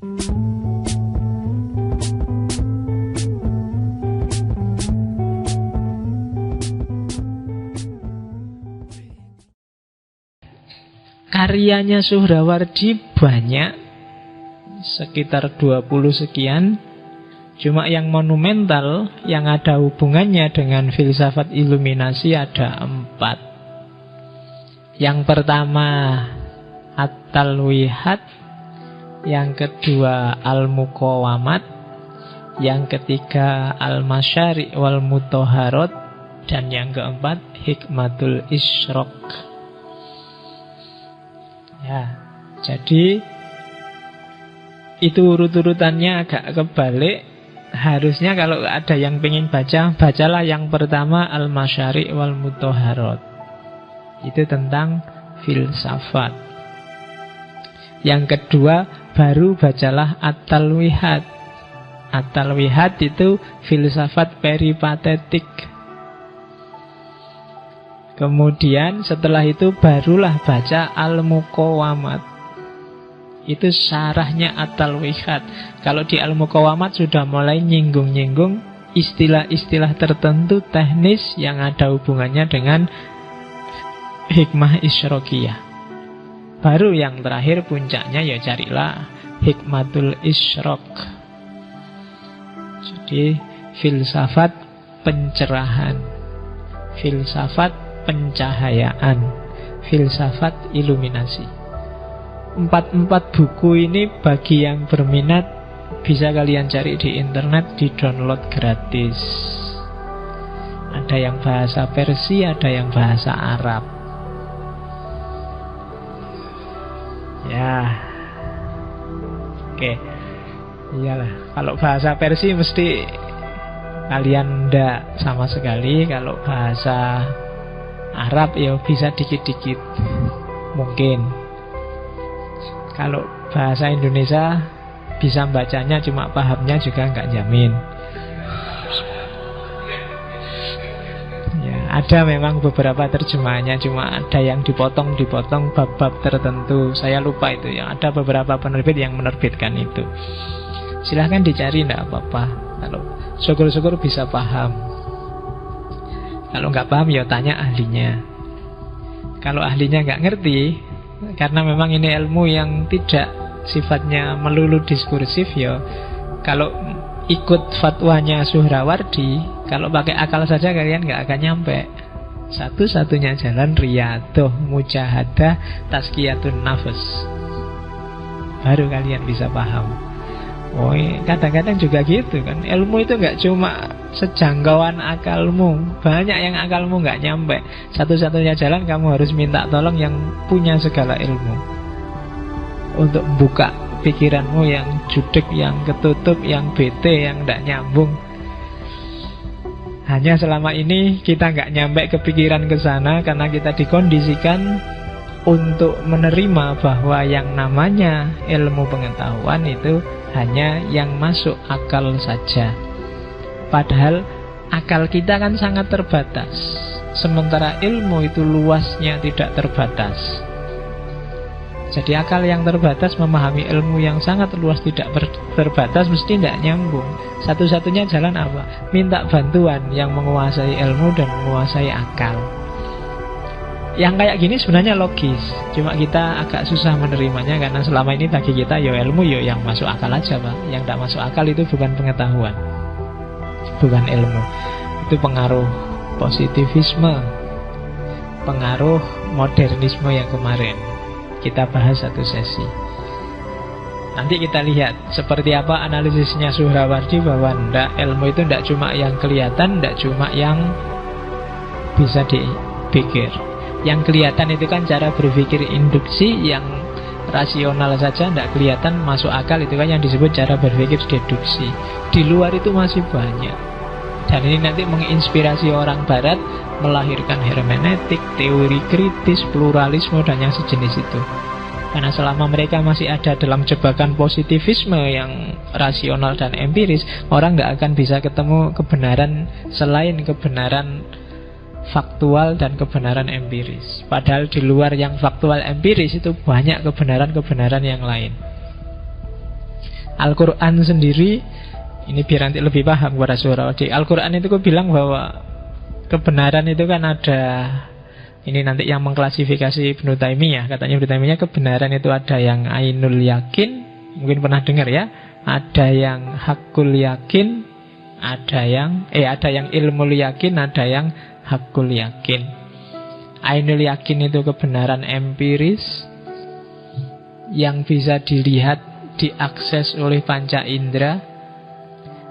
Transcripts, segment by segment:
Karyanya Suhrawardi banyak, sekitar 20 sekian. Cuma yang monumental, yang ada hubungannya dengan filsafat iluminasi ada 4. Yang pertama At-Talwihat, yang kedua Al-Muqawamat, yang ketiga Al-Masyari' wal Mutahharat, dan yang keempat Hikmatul Isyraq. Ya, jadi itu urut-urutannya agak kebalik. Harusnya kalau ada yang pengen baca, bacalah yang pertama Al-Masyari' wal Mutahharat. Itu tentang filsafat. Yang kedua baru bacalah At-Talwihat. At-Talwihat itu filsafat peripatetik. Kemudian setelah itu barulah baca Al-Muqawamat. Itu syarahnya At-Talwihat. Kalau di Al-Muqawamat sudah mulai nyinggung-nyinggung istilah-istilah tertentu teknis yang ada hubungannya dengan hikmah isyraqiyah. Baru yang terakhir puncaknya ya carilah Hikmatul Isyraq. Jadi filsafat pencerahan, filsafat pencahayaan, filsafat iluminasi. 4 buku ini bagi yang berminat bisa kalian cari di internet, di download gratis. Ada yang bahasa Persia, ada yang bahasa Arab. Ya, oke. Iyalah, kalau bahasa Persia mesti kalian ndak sama sekali. Kalau bahasa Arab ya bisa dikit-dikit mungkin. Kalau bahasa Indonesia bisa bacanya, cuma pahamnya juga nggak jamin. Ya, ada memang beberapa terjemahannya, cuma ada yang dipotong bab-bab tertentu. Saya lupa itu ya. Ada beberapa penerbit yang menerbitkan itu. Silahkan dicari, nggak apa-apa. Kalau syukur-syukur bisa paham. Kalau nggak paham ya tanya ahlinya. Kalau ahlinya nggak ngerti, karena memang ini ilmu yang tidak sifatnya melulu diskursif ya, kalau ikut fatwanya Suhrawardi, kalau pakai akal saja kalian nggak akan nyampe. Satu-satunya jalan riyadhah, mujahadah, tazkiyatun nafs. Baru kalian bisa paham. Oh, kadang-kadang juga gitu kan. Ilmu itu nggak cuma sejangkauan akalmu. Banyak yang akalmu nggak nyampe. Satu-satunya jalan kamu harus minta tolong yang punya segala ilmu untuk buka pikiranmu yang jutek, yang ketutup, yang bete, yang nggak nyambung. Hanya selama ini kita nggak nyampe kepikiran ke sana karena kita dikondisikan untuk menerima bahwa yang namanya ilmu pengetahuan itu hanya yang masuk akal saja. Padahal akal kita kan sangat terbatas, sementara ilmu itu luasnya tidak terbatas. Jadi akal yang terbatas memahami ilmu yang sangat luas tidak terbatas mesti tidak nyambung. Satu-satunya jalan apa? Minta bantuan yang menguasai ilmu dan menguasai akal. Yang kayak gini sebenarnya logis, cuma kita agak susah menerimanya karena selama ini bagi kita ya ilmu ya yang masuk akal aja, Pak. Yang tidak masuk akal itu bukan pengetahuan, bukan ilmu. Itu pengaruh positivisme, pengaruh modernisme yang kemarin kita bahas satu sesi. Nanti kita lihat seperti apa analisisnya Suhrawardi bahwa ilmu itu tidak cuma yang kelihatan, tidak cuma yang bisa dipikir. Yang kelihatan itu kan cara berpikir induksi, yang rasional saja tidak kelihatan masuk akal, itu kan yang disebut cara berpikir deduksi. Di luar itu masih banyak. Dan ini nanti menginspirasi orang barat melahirkan hermeneutik, teori kritis, pluralisme, dan yang sejenis itu. Karena selama mereka masih ada dalam jebakan positivisme yang rasional dan empiris, orang nggak akan bisa ketemu kebenaran selain kebenaran faktual dan kebenaran empiris. Padahal di luar yang faktual empiris itu banyak kebenaran-kebenaran yang lain. Al-Quran sendiri, ini biar nanti lebih paham kepada Suhrawardi. Al-Quran itu bilang bahwa kebenaran itu kan ada, ini nanti yang mengklasifikasi Ibnu Taimiyah. Katanya Ibnu Taimiyah kebenaran itu ada yang ainul yakin, mungkin pernah dengar ya. Ada yang hakul yakin, ada yang ilmul yakin, ada yang hakul yakin. Ainul yakin itu kebenaran empiris yang bisa dilihat, diakses oleh panca indera.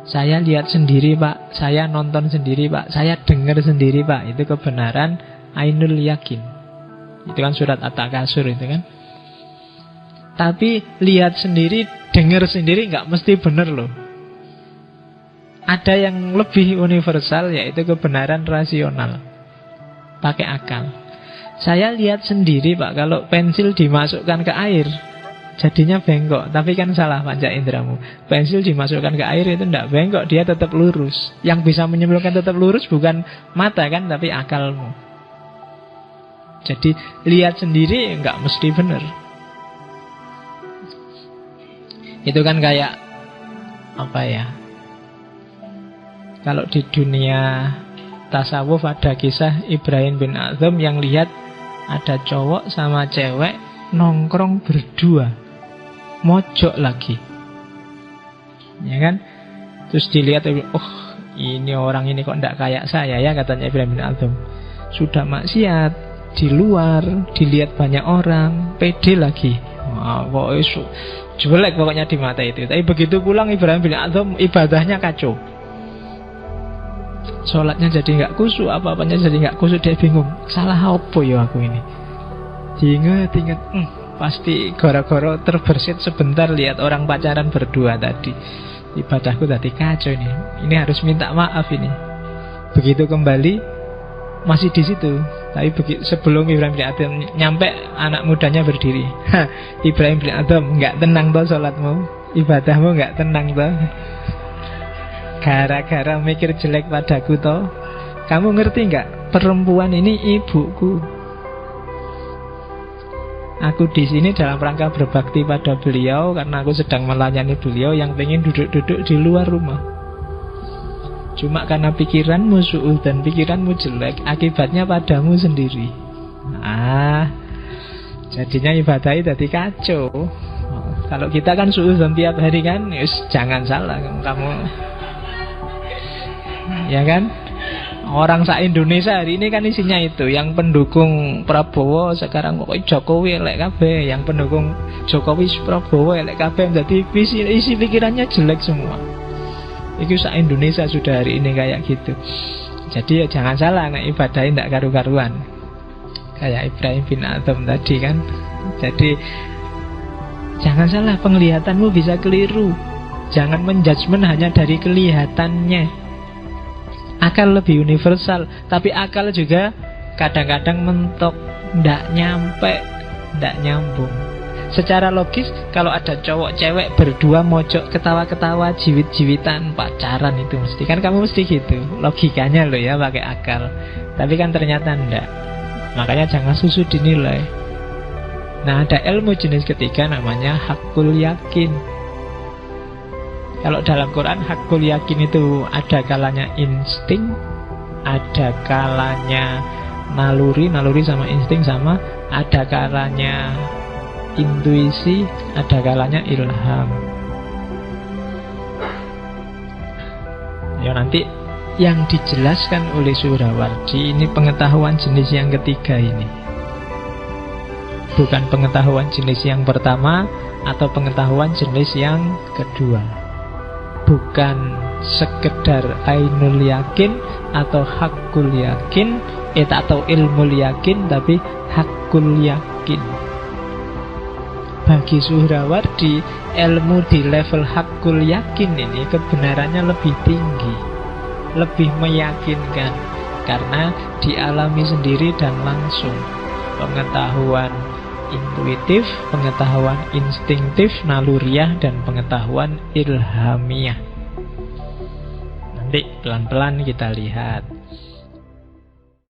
Saya lihat sendiri Pak, saya nonton sendiri Pak, saya dengar sendiri Pak. Itu kebenaran ainul yakin. Itu kan surat At-Takasur itu kan. Tapi lihat sendiri, dengar sendiri nggak mesti benar loh. Ada yang lebih universal, yaitu kebenaran rasional, pakai akal. Saya lihat sendiri Pak, kalau pensil dimasukkan ke air jadinya bengkok. Tapi kan salah panca inderamu. Pensil dimasukkan ke air itu tidak bengkok, dia tetap lurus. Yang bisa menyimpulkan tetap lurus bukan mata kan, tapi akalmu. Jadi lihat sendiri nggak mesti benar. Itu kan kayak apa ya, kalau di dunia tasawuf ada kisah Ibrahim bin Adham yang lihat ada cowok sama cewek nongkrong berdua, mojok lagi, ya kan? Terus dilihat, oh ini orang ini kok tidak kayak saya ya, katanya Ibrahim bin Adham. Sudah maksiat di luar, dilihat banyak orang, pede lagi. Wah, kok jelek pokoknya di mata itu. Tapi begitu pulang Ibrahim bin Adham, ibadahnya kacau. Sholatnya jadi nggak khusyuk, apa-apanya jadi nggak khusyuk. Dia bingung, salah apa ya aku ini. Ingat, pasti gara-gara terbersit sebentar lihat orang pacaran berdua tadi. Ibadahku tadi kacau ini. Ini harus minta maaf ini. Begitu kembali masih di situ. Tapi sebelum Ibrahim bin Adham nyampe, anak mudanya berdiri. Ibrahim bin Adham, nggak tenang toh sholatmu, ibadahmu nggak tenang toh, gara-gara mikir jelek padaku toh. Kamu ngerti nggak? Perempuan ini ibuku. Aku di sini dalam rangka berbakti pada beliau, karena aku sedang melayani beliau yang pengen duduk-duduk di luar rumah. Cuma karena pikiranmu su'ul dan pikiranmu jelek, akibatnya padamu sendiri. Jadinya ibadahnya jadi kacau. Kalau kita kan su'ul dan tiap hari kan, jangan salah kamu, ya kan? Orang se-Indonesia hari ini kan isinya itu. Yang pendukung Prabowo sekarang pokoknya Jokowi elek kabeh, yang pendukung Jokowi Prabowo elek kabeh. Jadi isi pikirannya jelek semua. Itu se-Indonesia sudah hari ini kayak gitu. Jadi ya jangan salah, nek ibadahnya tidak karu-karuan, kayak Ibrahim bin Adham tadi kan. Jadi jangan salah, penglihatanmu bisa keliru. Jangan menjudgment hanya dari kelihatannya. Akal lebih universal, tapi akal juga kadang-kadang mentok, ndak nyampe, ndak nyambung. Secara logis, kalau ada cowok cewek berdua mojok ketawa-ketawa, jiwit-jiwitan, pacaran, itu mesti kan kamu mesti gitu. Logikanya loh ya, pakai akal. Tapi kan ternyata ndak. Makanya jangan susu dinilai. Nah, ada ilmu jenis ketiga namanya hakul yakin. Kalau dalam Quran, hakul yakin itu ada kalanya insting, ada kalanya naluri sama insting sama, ada kalanya intuisi, ada kalanya ilham. Ya, nanti yang dijelaskan oleh Suhrawardi ini pengetahuan jenis yang ketiga ini, bukan pengetahuan jenis yang pertama atau pengetahuan jenis yang kedua. Bukan sekedar ainul yakin atau hakul yakin, atau ilmul yakin, tapi hakul yakin. Bagi Suhrawardi, ilmu di level hakul yakin ini kebenarannya lebih tinggi, lebih meyakinkan, karena dialami sendiri dan langsung. Pengetahuan intuitif, pengetahuan instinktif, naluriah, dan pengetahuan ilhamiah. Nanti pelan-pelan kita lihat.